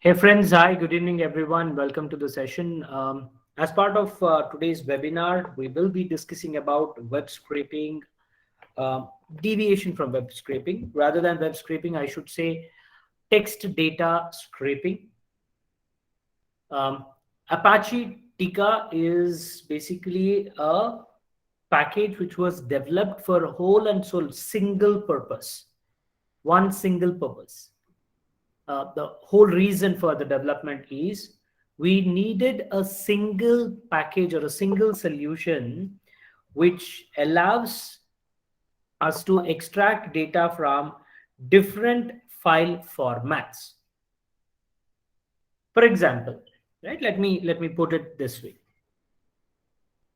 Hey friends, hi, good evening everyone. Welcome to the session. As part of today's webinar, we will be discussing about web scraping, um, deviation from web scraping. Rather than web scraping, I should say text data scraping. Um, Apache Tika is basically a package which was developed for whole and sole single purpose, one single purpose. The whole reason for the development is we needed a single package or a single solution which allows us to extract data from different file formats. For example, right? Let me put it this way.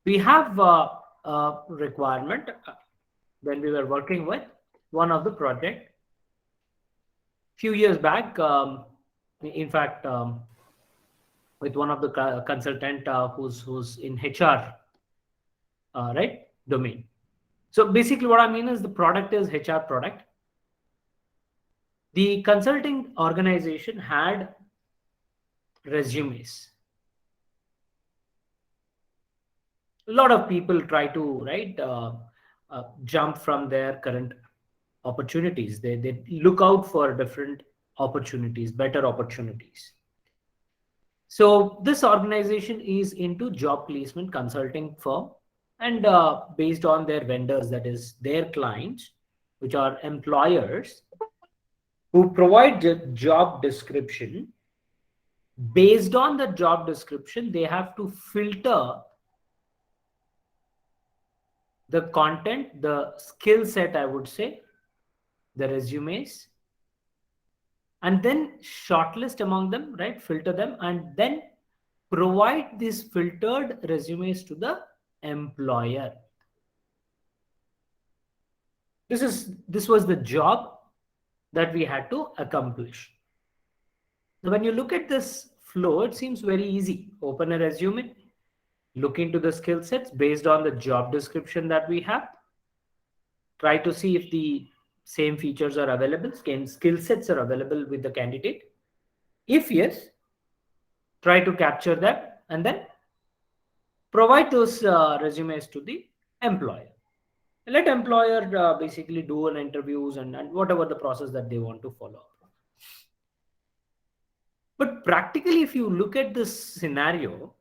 We have a requirement when we were working with one of the project few years back. In fact, with one of the consultant who's in HR, right, domain. So basically, what I mean is the product is HR product. The consulting organization had resumes. A lot of people try to jump from their current opportunities. They look out for different opportunities, better opportunities. So this organization is into job placement consulting firm, and based on their vendors, that is their clients, which are employers who provide the job description. Based on the job description, they have to filter the content, the skill set, I would say, the resumes, and then shortlist among them, right? Filter them, and then provide these filtered resumes to the employer. This was the job that we had to accomplish. So when you look at this flow, it seems very easy. Open a resume, look into the skill sets based on the job description that we have, try to see if the same features are available, same skill sets are available with the candidate. If yes, try to capture that and then provide those resumes to the employer. Let employer basically do an interviews and whatever the process that they want to follow. But practically, if you look at this scenario,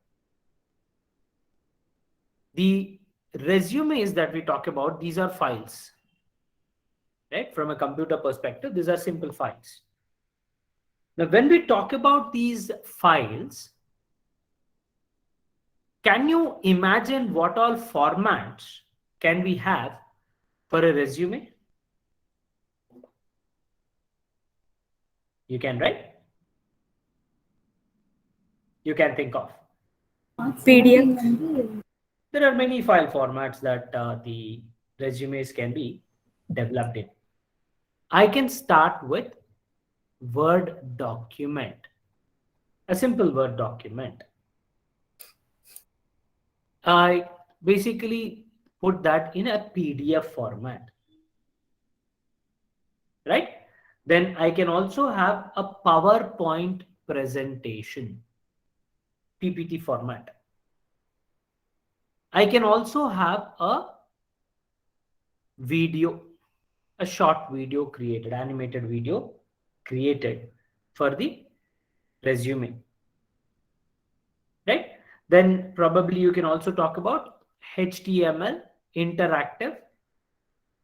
the resumes that we talk about, these are files, right? From a computer perspective, these are simple files. Now, when we talk about these files, can you imagine what all formats can we have for a resume? You can, right? You can think of. PDF. There are many file formats that the resumes can be developed in. I can start with Word document, a simple Word document. I basically put that in a PDF format, right? Then I can also have a PowerPoint presentation, PPT format. I can also have a video, a short video created, animated video created for the resume, right? Then probably you can also talk about HTML interactive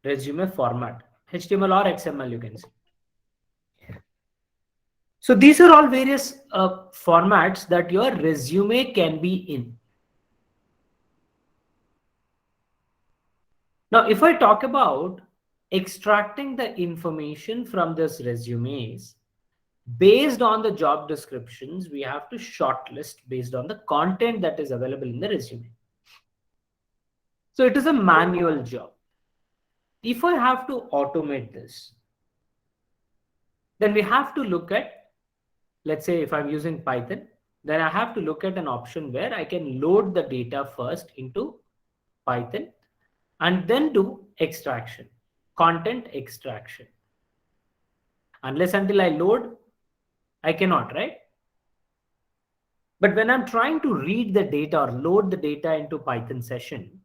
resume format, HTML or XML, you can say. So these are all various formats that your resume can be in. Now, if I talk about extracting the information from this resumes, based on the job descriptions, we have to shortlist based on the content that is available in the resume. So it is a manual job. If I have to automate this, then we have to look at, let's say if I'm using Python, then I have to look at an option where I can load the data first into Python and then do extraction, content extraction. Unless until I load, I cannot, right? But when I'm trying to read the data or load the data into Python session,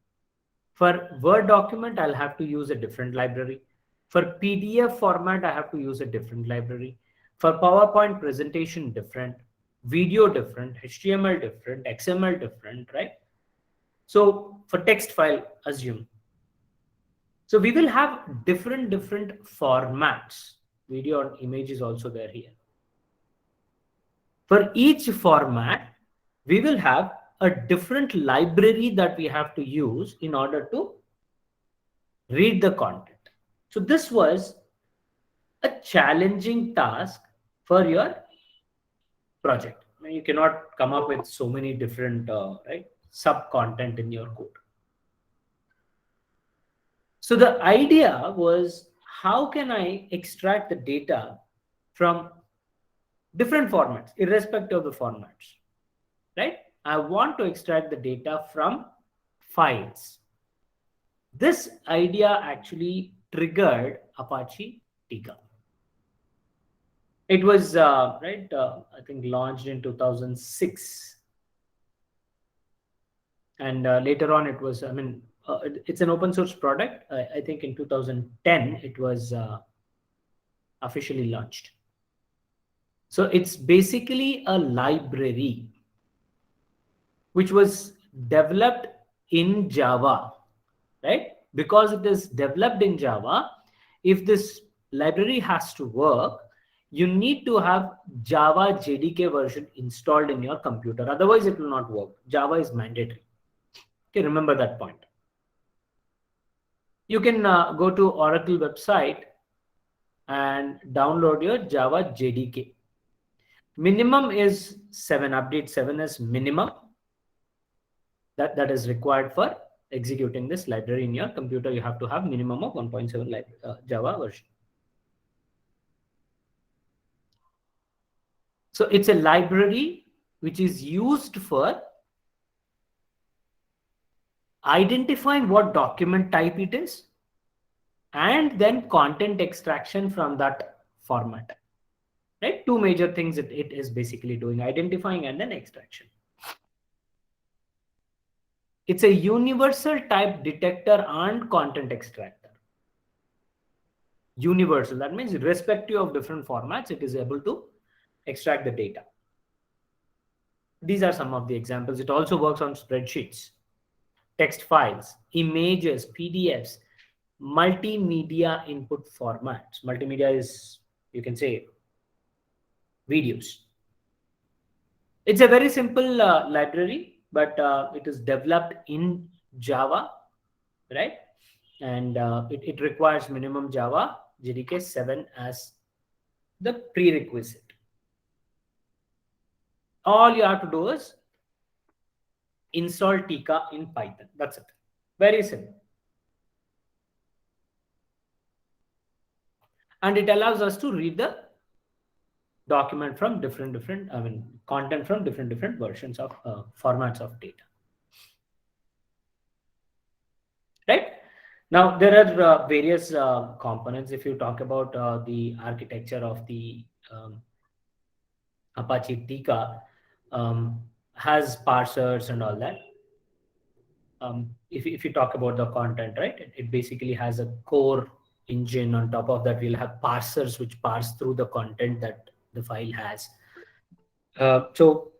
for Word document, I'll have to use a different library. For PDF format, I have to use a different library. For PowerPoint presentation, different. Video, different. HTML, different. XML, different, right? So for text file, assume. So we will have different formats. Video and image is also there here. For each format, we will have a different library that we have to use in order to read the content. So this was a challenging task for your project. I mean, you cannot come up with so many different right sub content in your code. So the idea was, how can I extract the data from different formats, irrespective of the formats, right? I want to extract the data from files. This idea actually triggered Apache Tika. It was I think launched in 2006, and later on it was. I mean, it's an open source product. I think in 2010 it was officially launched. So it's basically a library which was developed in Java, right? Because it is developed in Java, if this library has to work, you need to have Java JDK version installed in your computer. Otherwise, it will not work. Java is mandatory. Okay, remember that point. You can go to Oracle website and download your Java JDK. Minimum is 7. Update 7 is minimum. That is required for executing this library in your computer. You have to have minimum of 1.7 Java version. So it's a library which is used for identifying what document type it is and then content extraction from that format. Right? Two major things it is basically doing: identifying and then extraction. It's a universal type detector and content extractor. Universal, that means irrespective of different formats, it is able to extract the data. These are some of the examples. It also works on spreadsheets, text files, images, PDFs, multimedia input formats. Multimedia is, you can say, videos. It's a very simple library, but it is developed in Java, right? And it requires minimum Java JDK 7 as the prerequisite. All you have to do is install Tika in Python. That's it. Very simple. And it allows us to read the document from content from different versions of formats of data. Right? Now, there are various components. If you talk about the architecture of the Apache Tika, has parsers and all that. If you talk about the content, right, it basically has a core engine. On top of that, we'll have parsers which parse through the content that the file has. So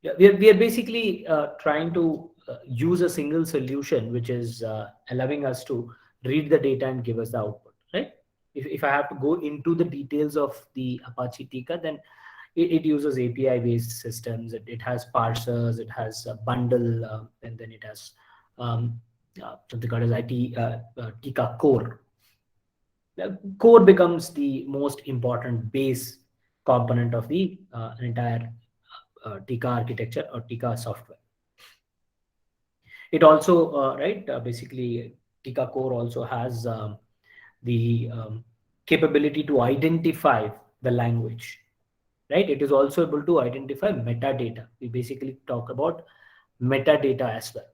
yeah, we are basically trying to use a single solution which is allowing us to read the data and give us the output, right? If I have to go into the details of the Apache Tika, then it uses API based systems. It has parsers, it has a bundle, and then it has something called as Tika core. The core becomes the most important base component of the entire Tika architecture or Tika software. It also, basically Tika core also has the capability to identify the language, right? It is also able to identify metadata. We basically talk about metadata as well.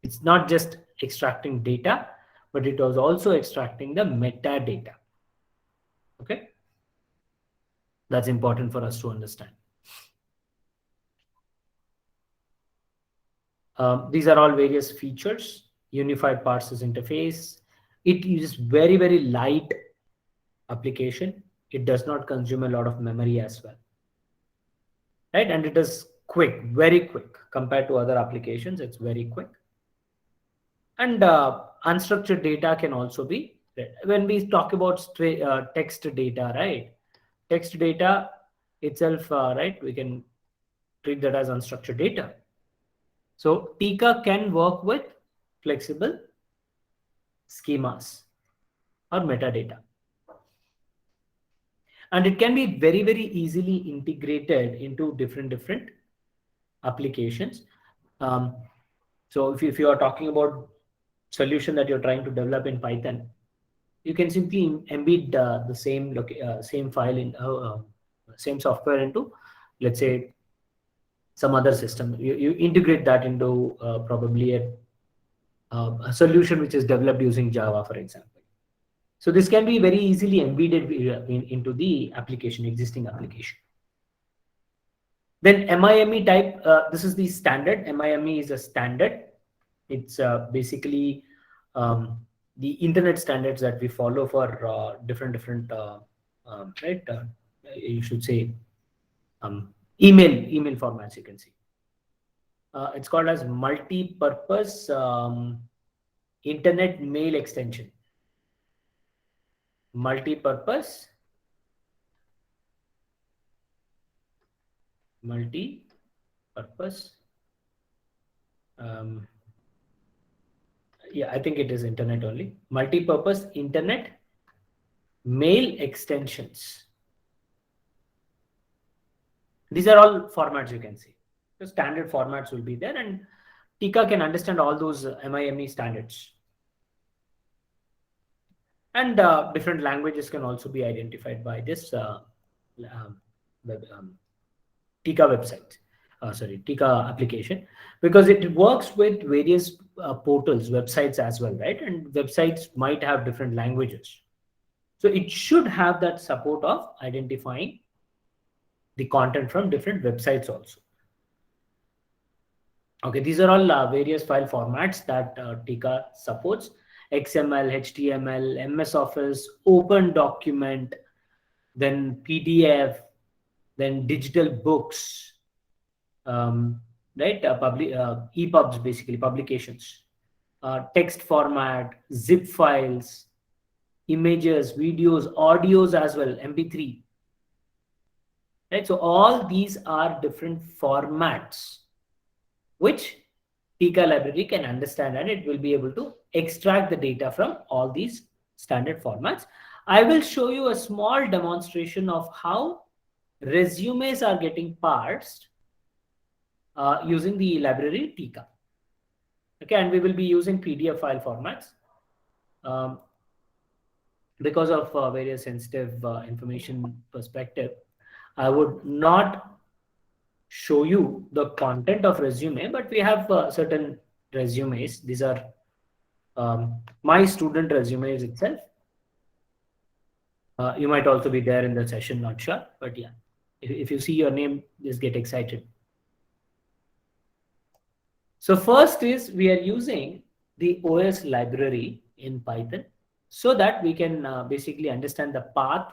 It's not just extracting data, but it was also extracting the metadata. Okay, that's important for us to understand. These are all various features. Unified parsers interface. It uses very, very light application. It does not consume a lot of memory as well, right? And it is quick, very quick compared to other applications. It's very quick. And unstructured data can also be read. When we talk about text data, right? Text data itself, right? We can treat that as unstructured data. So Tika can work with flexible schemas or metadata. And it can be very, very easily integrated into different applications. So if you are talking about solution that you're trying to develop in Python, you can simply embed the same file in same software into, let's say, some other system. You integrate that into probably a solution which is developed using Java, for example. So this can be very easily embedded into the application, existing application. Then MIME type, this is the standard. MIME is a standard. It's basically the internet standards that we follow for different right? You should say email formats. You can see it's called as multi-purpose internet mail extension. Multi-purpose yeah, I think it is internet only. Multi-purpose internet mail extensions. These are all formats you can see. The standard formats will be there, and Tika can understand all those MIME standards. And different languages can also be identified by this Tika website. Tika application, because it works with various portals, websites as well, right? And websites might have different languages. So it should have that support of identifying the content from different websites also. Okay, these are all various file formats that Tika supports. XML, HTML, MS Office, Open Document, then PDF, then digital books, right? EPUBs, basically publications, text format, zip files, images, videos, audios as well, MP3. Right? So all these are different formats which Tika library can understand, and it will be able to extract the data from all these standard formats. I will show you a small demonstration of how resumes are getting parsed using the library Tika. Okay, and we will be using PDF file formats because of various sensitive information perspective. I would not show you the content of resume, but we have certain resumes. These are my student resumes itself. You might also be there in the session, not sure, but yeah, if you see your name, just get excited. So first is we are using the OS library in Python so that we can basically understand the path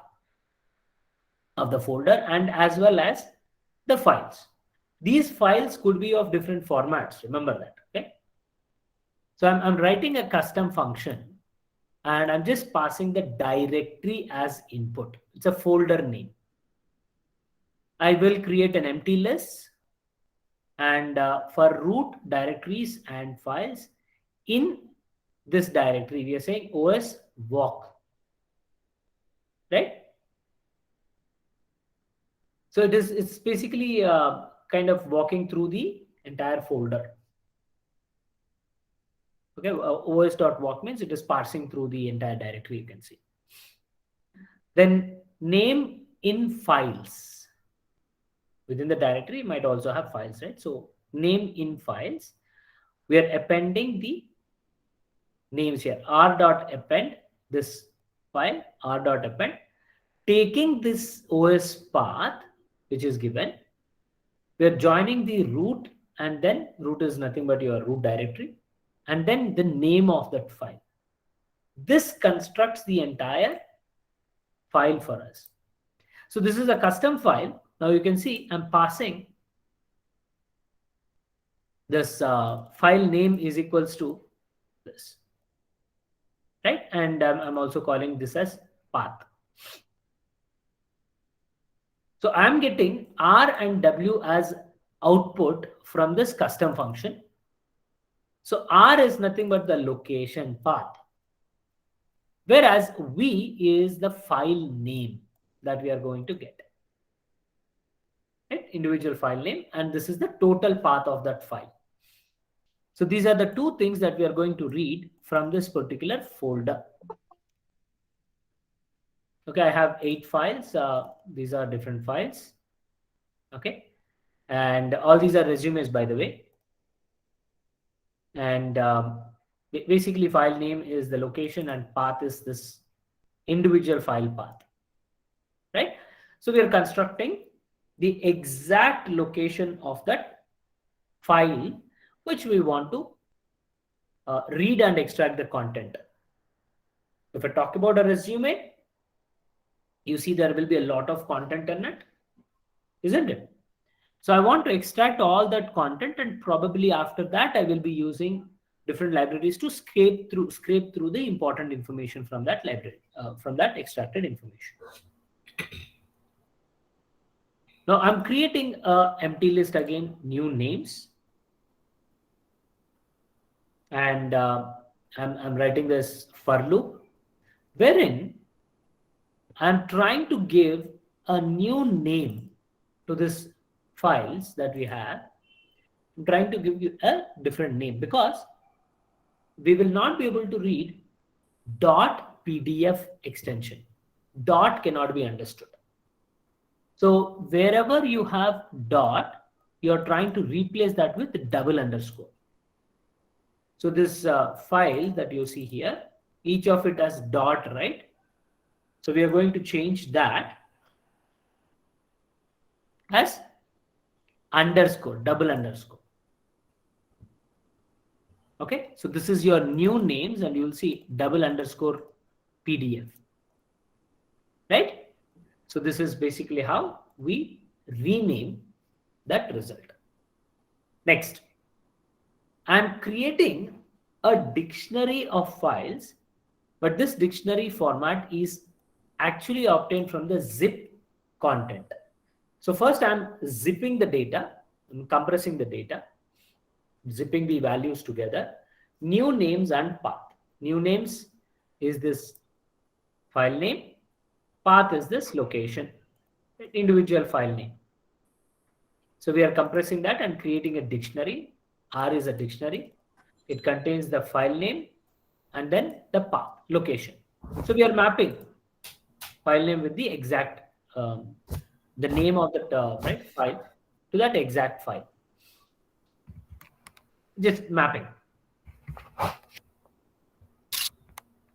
of the folder and as well as the files. These files could be of different formats. Remember that. Okay. So I'm writing a custom function and I'm just passing the directory as input. It's a folder name. I will create an empty list, and for root directories and files in this directory, we are saying OS walk, right? So it's basically kind of walking through the entire folder. Okay, os.walk means it is parsing through the entire directory, you can see. Then name in files. Within the directory might also have files, right? So name in files, we are appending the names here. r.append this file, r.append, taking this OS path which is given. We are joining the root and then root is nothing but your root directory, and then the name of that file. This constructs the entire file for us. So this is a custom file. Now you can see I'm passing this file name is equals to this, right? And I'm also calling this as path. So I'm getting R and W as output from this custom function. So R is nothing but the location path, whereas V is the file name that we are going to get, right? Individual file name, and this is the total path of that file. So these are the two things that we are going to read from this particular folder. Okay, I have 8 files. These are different files. Okay, and all these are resumes, by the way. And basically file name is the location and path is this individual file path, right? So we are constructing the exact location of that file which we want to read and extract the content. If I talk about a resume, you see there will be a lot of content in it, isn't it? So I want to extract all that content, and probably after that I will be using different libraries to scrape through the important information from that library, from that extracted information. Now I'm creating a empty list again, new names, and I'm writing this for loop, wherein I'm trying to give a new name to this files that we have. I'm trying to give you a different name because we will not be able to read .pdf extension. Dot cannot be understood. So wherever you have dot, you're trying to replace that with double underscore. So this file that you see here, each of it has dot, right? So we are going to change that as underscore, double underscore. Okay, so this is your new names, and you will see double underscore PDF, right? So this is basically how we rename that result. Next, I'm creating a dictionary of files, but this dictionary format is actually obtained from the zip content. So first I'm zipping the data, I'm compressing the data, zipping the values together, new names and path. New names is this file name, path is this location, individual file name. So we are compressing that and creating a dictionary. R is a dictionary. It contains the file name and then the path, location. So we are mapping file name with the exact, the name of the right, file to that exact file. Just mapping.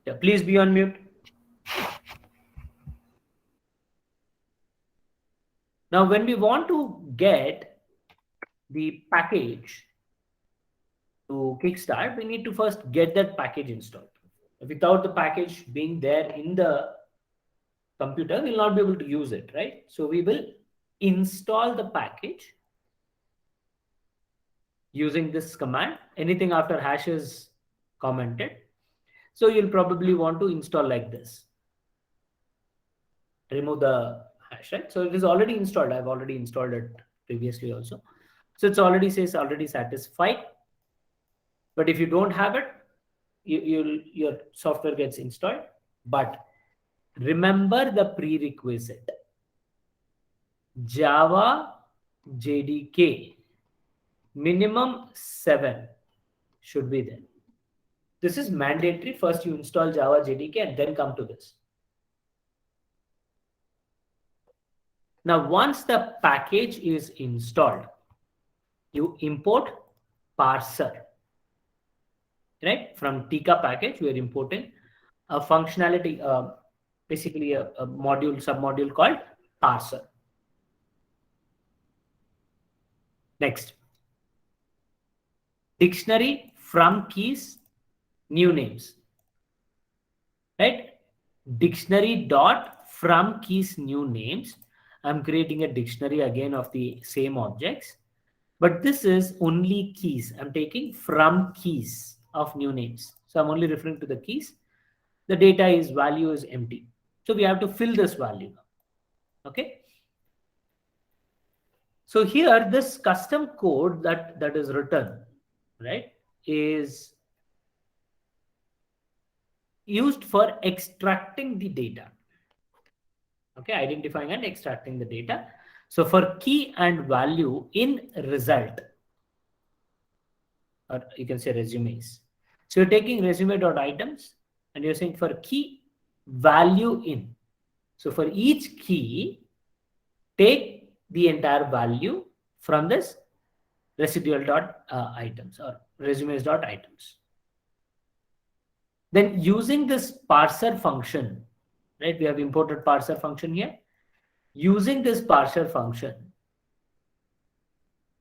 Yeah, please be on mute. Now, when we want to get the package to Kickstart, we need to first get that package installed. Without the package being there in the computer, we'll not be able to use it, right? So we will install the package using this command. Anything after hash is commented. So you'll probably want to install like this. Remove the hash, right? So it is already installed. I've already installed it previously also. So it's already says already satisfied. But if you don't have it, your software gets installed. But remember the prerequisite. Java JDK minimum 7 should be there. This is mandatory. First you install Java JDK and then come to this. Now once the package is installed, you import parser, right? From Tika package we are importing a functionality, basically a module, submodule called parser. Next, dictionary from keys new names, right? Dictionary dot from keys new names. I'm creating a dictionary again of the same objects, but this is only keys. I'm taking from keys of new names, so I'm only referring to the keys. The data is value is empty, so we have to fill this value now. Okay, so here this custom code that is written, right, is used for extracting the data. Okay, identifying and extracting the data. So for key and value in result, or you can say resumes. So you're taking resume.items and you're saying for key value in. So for each key, take the entire value from this residual dot items or resumes dot items. Then using this parser function, right? We have imported parser function here. Using this parser function,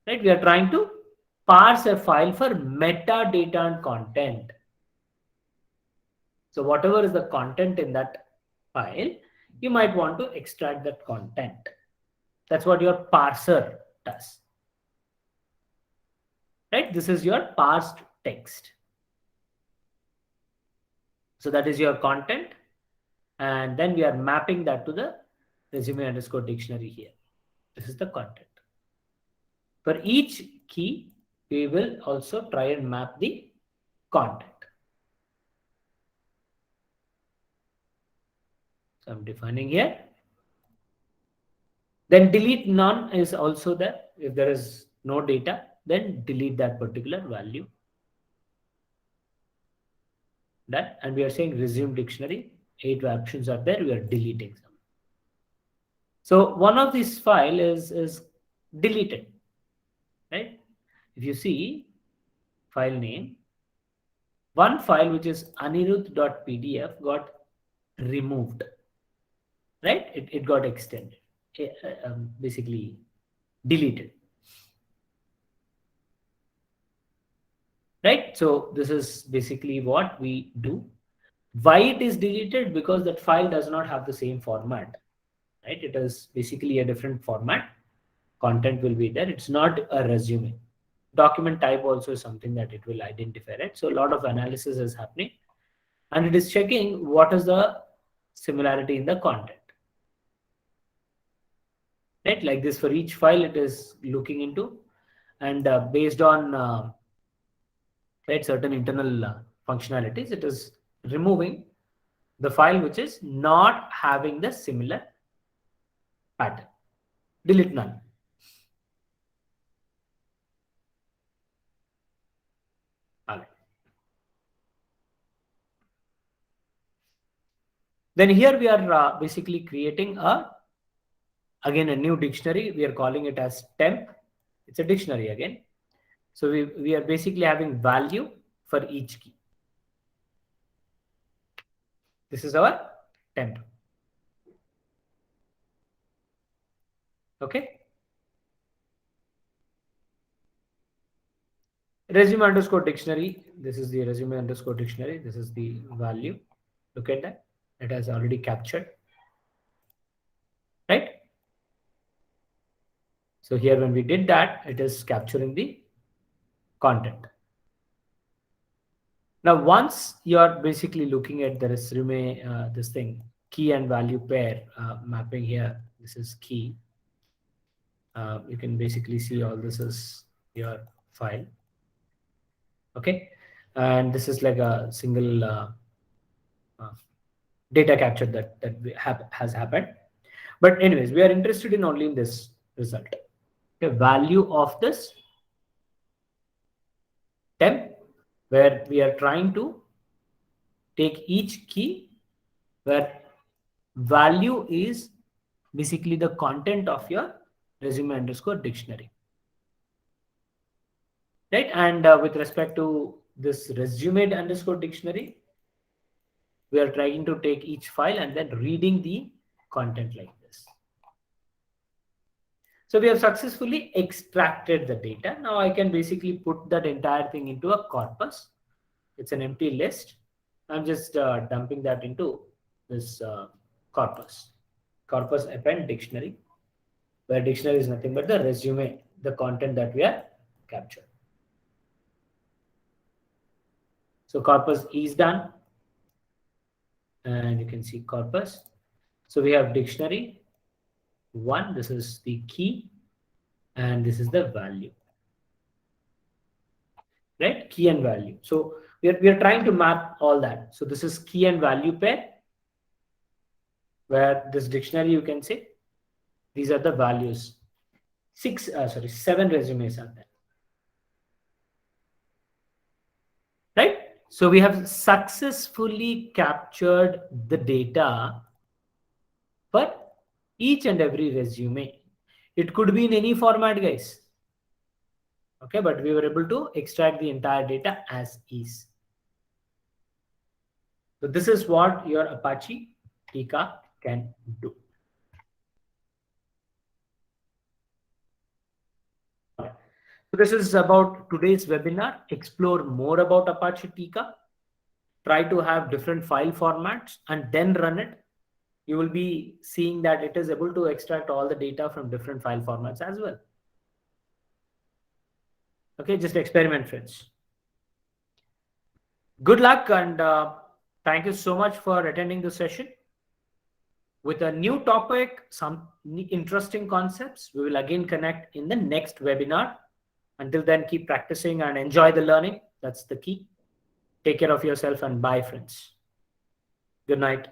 right? We are trying to parse a file for metadata and content. So whatever is the content in that file, you might want to extract that content. That's what your parser does. Right? This is your parsed text. So that is your content. And then we are mapping that to the resume underscore dictionary here. This is the content. For each key, we will also try and map the content. So I'm defining here. Then delete none is also there. If there is no data, then delete that particular value. That, and we are saying resume dictionary, 8 options are there, we are deleting some. So one of these file is deleted, right? If you see file name, one file which is anirudh.pdf got removed, right? It got extended, basically deleted. Right? So this is basically what we do. Why it is deleted? Because that file does not have the same format, right? It is basically a different format. Content will be there. It's not a resume. Document type also is something that it will identify, right? So a lot of analysis is happening and it is checking what is the similarity in the content. Right? Like this for each file it is looking into, and based on right, certain internal functionalities, it is removing the file which is not having the similar pattern. Delete none. All right. Then here we are basically creating again a new dictionary. We are calling it as temp. It's a dictionary again. So we are basically having value for each key. This is our temp. Okay. Resume underscore dictionary. This is the resume underscore dictionary. This is the value. Look at that. It has already captured. Right. So here when we did that, it is capturing the content. Now, once you are basically looking at the resume, this thing, key and value pair mapping here, this is key. You can basically see all this is your file. Okay. And this is like a single data capture that has happened. But anyways, we are interested in only in this result. The value of this temp, where we are trying to take each key where value is basically the content of your resume underscore dictionary. Right? And with respect to this resume underscore dictionary, we are trying to take each file and then reading the content like this. So we have successfully extracted the data. Now I can basically put that entire thing into a corpus. It's an empty list. I'm just dumping that into this corpus append dictionary, where dictionary is nothing but the resume, the content that we are captured. So corpus is done, and you can see corpus. So we have dictionary one, this is the key, and this is the value, right? Key and value. So we are trying to map all that. So this is key and value pair, where this dictionary, you can say these are the values. 7 resumes are there, right? So we have successfully captured the data for each and every resume. It could be in any format, guys. Okay, but we were able to extract the entire data as is. So this is what your Apache Tika can do. So this is about today's webinar. Explore more about Apache Tika. Try to have different file formats and then run it. You will be seeing that it is able to extract all the data from different file formats as well. Okay, just experiment, friends. Good luck, and thank you so much for attending the session. With a new topic, some interesting concepts, we will again connect in the next webinar. Until then, keep practicing and enjoy the learning. That's the key. Take care of yourself and bye, friends. Good night.